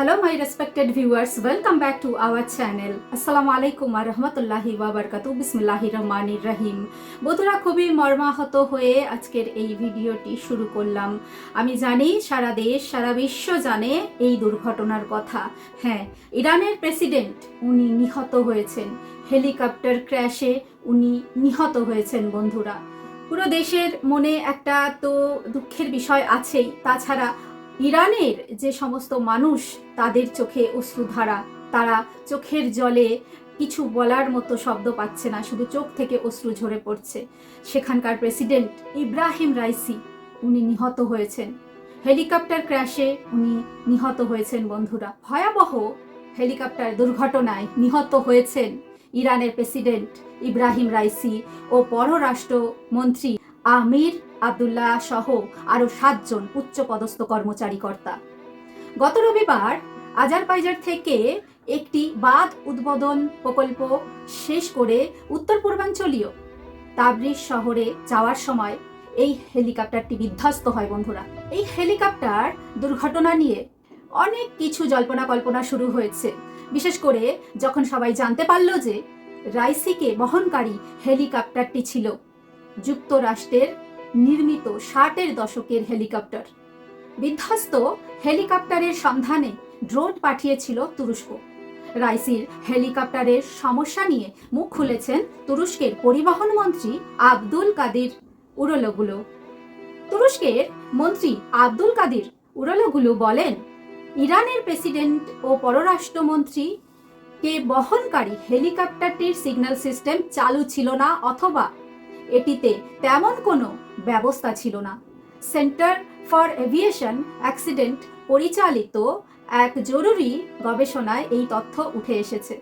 Hello my respected viewers, welcome back to our channel. Assalamu alaikum wa rahmatullahi wa barakatuh. Bismillahir rahmanir rahim. বন্ধুরা খুবই মর্মাহত হয়ে আজকের এই ভিডিওটি শুরু করলাম। আমি জানি সারা দেশ সারা বিশ্ব জানে এই দুর্ঘটনার কথা। হ্যাঁ, ইরানের প্রেসিডেন্ট উনি নিহত হয়েছেন। হেলিকপ্টার ক্র্যাশে উনি নিহত হয়েছেন বন্ধুরা। পুরো দেশের মনে একটা তো দুঃখের বিষয় আছেই, তাছাড়া ইরানের যে সমস্ত মানুষ তাদের চোখে অশ্রুধারা, তারা চোখের জলে কিছু বলার মতো শব্দ পাচ্ছে না, শুধু চোখ থেকে অশ্রু ঝরে পড়ছে। সেখানকার প্রেসিডেন্ট ইব্রাহিম রাইসি উনি নিহত হয়েছেন, হেলিকপ্টার ক্র্যাশে উনি নিহত হয়েছেন বন্ধুরা। ভয়াবহ হেলিকপ্টার দুর্ঘটনায় নিহত হয়েছেন ইরানের প্রেসিডেন্ট ইব্রাহিম রাইসি ও পররাষ্ট্রমন্ত্রী আমির আবদুল্লাহ সহ আরো 7 জন উচ্চপদস্থ কর্মচারী-কর্তা। গত রবিবার আজারবাইজান থেকে একটি বাঁধ উদ্বোধন প্রকল্প শেষ করে উত্তর পূর্বাঞ্চলীয় তাবরিজ শহরে যাওয়ার সময় এই হেলিকপ্টারটি বিধ্বস্ত হয় বন্ধুরা। এই হেলিকপ্টার দুর্ঘটনা নিয়ে অনেক কিছু জল্পনা কল্পনা শুরু হয়েছে, বিশেষ করে যখন সবাই জানতে পারল যে রাইসিকে বহনকারী হেলিকপ্টারটি ছিল যুক্তরাষ্ট্রের নির্মিত 60-এর দশকের হেলিকপ্টার। বিধ্বস্ত হেলিকপ্টারের সন্ধানে ড্রোন পাঠিয়েছিল তুরস্ক। রাইসির হেলিকপ্টারের সমস্যা নিয়ে মুখ খুলেছেন তুরস্কের পরিবহন মন্ত্রী আব্দুল কাদির উরোলোগুলো। তুরস্কের মন্ত্রী আব্দুল কাদির উরোলোগুলো বলেন, ইরানের প্রেসিডেন্ট ও পররাষ্ট্রমন্ত্রী কে বহনকারী হেলিকপ্টারটির সিগন্যাল সিস্টেম চালু ছিল না, অথবা এটিতে তেমন কোনো ব্যবস্থা ছিল না। সেন্টার ফর এভিয়েশন অ্যাক্সিডেন্ট পরিচালিত এক জরুরি গবেষণায় এই তথ্য উঠে এসেছে।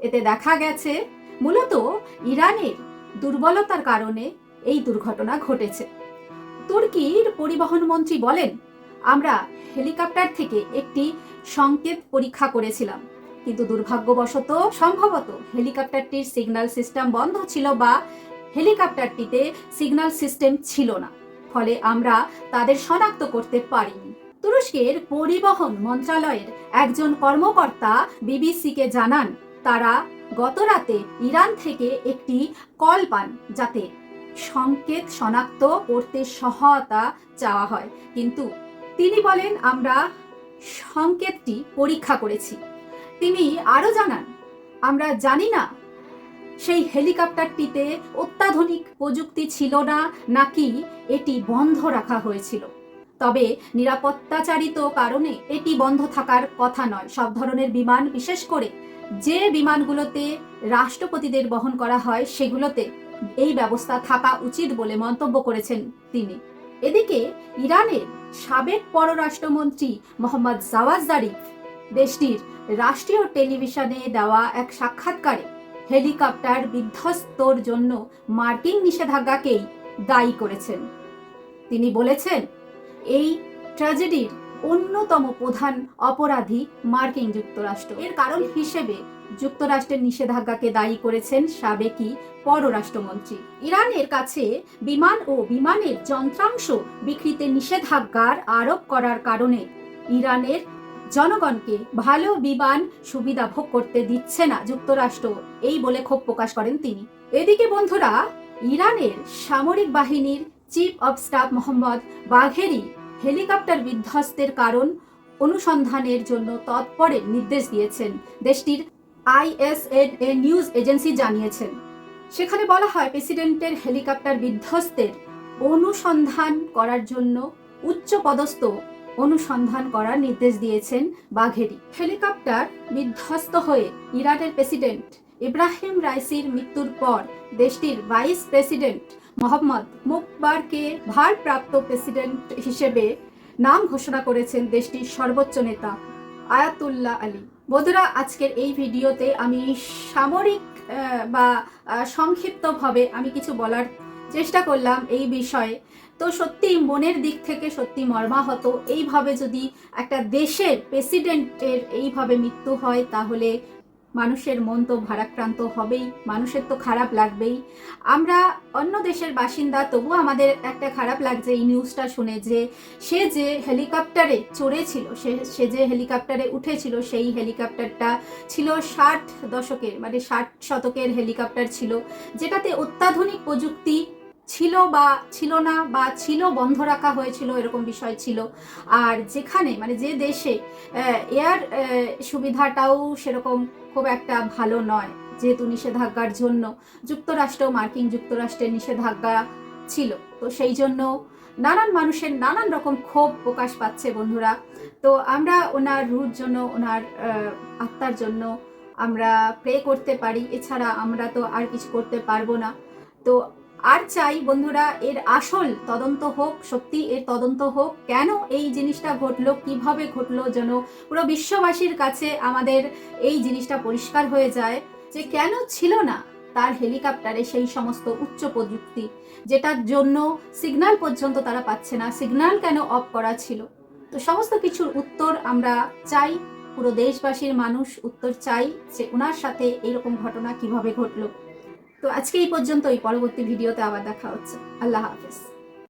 এতে দেখা গেছে মূলত ইরানের দুর্বলতার কারণে এই দুর্ঘটনা ঘটেছে। তুর্কির পরিবহন মন্ত্রী বলেন, আমরা হেলিকপ্টার থেকে একটি সংকেত পরীক্ষা করেছিলাম, কিন্তু দুর্ভাগ্যবশত সম্ভবত হেলিকপ্টারটির সিগন্যাল সিস্টেম বন্ধ ছিল বা হেলিকপ্টারটিতে সিগন্যাল সিস্টেম ছিল না, ফলে আমরা তাদের শনাক্ত করতে পারিনি। তুরস্কের পরিবহন মন্ত্রণালয়ের একজন কর্মকর্তা বিবিসিকে জানান, তারা গত রাতে ইরান থেকে একটি কল পান যাতে সংকেত শনাক্ত করতে সহায়তা চাওয়া হয়, কিন্তু তিনি বলেন, আমরা সংকেতটি পরীক্ষা করেছি। তিনি আরো জানান, আমরা জানি না সেই হেলিকপ্টারটিতে অত্যাধুনিক প্রযুক্তি ছিল না নাকি এটি বন্ধ রাখা হয়েছিল, তবে নিরাপত্তাচারিত কারণে এটি বন্ধ থাকার কথা নয়। সব ধরনের বিমান, বিশেষ করে যে বিমানগুলোতে রাষ্ট্রপতিদের বহন করা হয়, সেগুলোতে এই ব্যবস্থা থাকা উচিত বলে মন্তব্য করেছেন তিনি। এদিকে ইরানের সাবেক পররাষ্ট্রমন্ত্রী মোহাম্মদ জাওয়াদ জারিফ দেশটির রাষ্ট্রীয় টেলিভিশনে দেওয়া এক সাক্ষাৎকারে হেলিকপ্টার বিধ্বস্তর জন্য মার্কিন নিষেধাজ্ঞাকেই দায়ী করেছেন। তিনি বলেছেন, এই ট্র্যাজেডির অন্যতম প্রধান অপরাধী মার্কিন যুক্তরাষ্ট্র। এর কারণ হিসেবে যুক্তরাষ্ট্রের নিষেধাজ্ঞাকে দায়ী করেছেন সাবেকি পররাষ্ট্রমন্ত্রী। ইরানের কাছে বিমান ও বিমানের যন্ত্রাংশ বিক্রিতে নিষেধাজ্ঞার আরোপ করার কারণে ইরানের জনগণকে ভালো বিমান সুবিধা ভোগ করতে দিচ্ছে না যুক্তরাষ্ট্র, এই বলে ক্ষোভ প্রকাশ করেন তিনি। এদিকে বন্ধুরা, ইরানের সামরিক বাহিনীর chief of staff Mohammad Bagheri helicopter বিধ্বস্তের কারণ অনুসন্ধানের জন্য তৎপরের নির্দেশ দিয়েছেন। দেশটির ISNA নিউজ এজেন্সি জানিয়েছেন, সেখানে বলা হয়, প্রেসিডেন্টের হেলিকপ্টার বিধ্বস্তের অনুসন্ধান করার জন্য উচ্চপদস্থ অনুসন্ধান করার নির্দেশ দিয়েছেন বাঘেরি। হেলিকপ্টার বিধ্বস্ত হয়ে ইরানের প্রেসিডেন্ট ইব্রাহিম রাইসির মৃত্যুর পর দেশটির ভাইস প্রেসিডেন্ট মোহাম্মদ মুকবারকে ভারপ্রাপ্ত প্রেসিডেন্ট হিসেবে নাম ঘোষণা করেছেন দেশটির সর্বোচ্চ নেতা আয়াতুল্লাহ আলী। বন্ধুরা, আজকের এই ভিডিওতে আমি সামরিক বা সংক্ষিপ্তভাবে আমি কিছু বলার চেষ্টা করলাম এই বিষয়ে। তো সত্যি মনের দিক থেকে সত্যি মর্মাহত। এইভাবে যদি একটা দেশের প্রেসিডেন্টের এইভাবে মৃত্যু হয়, তাহলে মানুষের মন তো ভারাক্রান্ত হবেই, মানুষের তো খারাপ লাগবেই। আমরা অন্য দেশের বাসিন্দা, তবুও আমাদের একটা খারাপ লাগছে এই নিউজটা শুনে যে সে যে হেলিকপ্টারে চড়েছিল, সে যে হেলিকপ্টারে উঠেছিল, সেই হেলিকপ্টারটা ছিল 60 দশকের, মানে 60 শতকের হেলিকপ্টার ছিল, যেটাতে অত্যাধুনিক প্রযুক্তি ছিল বা ছিল না, বা ছিল বন্ধ রাখা হয়েছিল, এরকম বিষয় ছিল। আর যেখানে মানে যে দেশে এয়ার সুবিধাটাও সেরকম খুব একটা ভালো নয়, যেহেতু নিষেধাজ্ঞার জন্য মার্কিন যুক্তরাষ্ট্রের নিষেধাজ্ঞা ছিল, তো সেই জন্য নানান মানুষের নানান রকম ক্ষোভ প্রকাশ পাচ্ছে বন্ধুরা। তো আমরা ওনার রুহের জন্য, ওনার আত্মার জন্য আমরা প্রে করতে পারি, এছাড়া আমরা তো আর কিছু করতে পারবো না। তো আর চাই বন্ধুরা এর আসল তদন্ত হোক, সত্যি এর তদন্ত হোক, কেন এই জিনিসটা ঘটলো, কিভাবে ঘটলো, যেন পুরো বিশ্ববাসীর কাছে আমাদের এই জিনিসটা পরিষ্কার হয়ে যায় যে কেন ছিল না তার হেলিকপ্টারে সেই সমস্ত উচ্চ প্রযুক্তি, যেটার জন্য সিগন্যাল পর্যন্ত তারা পাচ্ছে না, সিগন্যাল কেন অফ করা ছিল। তো সমস্ত কিছুর উত্তর আমরা চাই, পুরো দেশবাসীর মানুষ উত্তর চাই যে ওনার সাথে এইরকম ঘটনা কিভাবে ঘটলো। তো আজকে এই পর্যন্তই, পরবর্তী ভিডিওতে আবার দেখা হচ্ছে। আল্লাহ হাফেজ।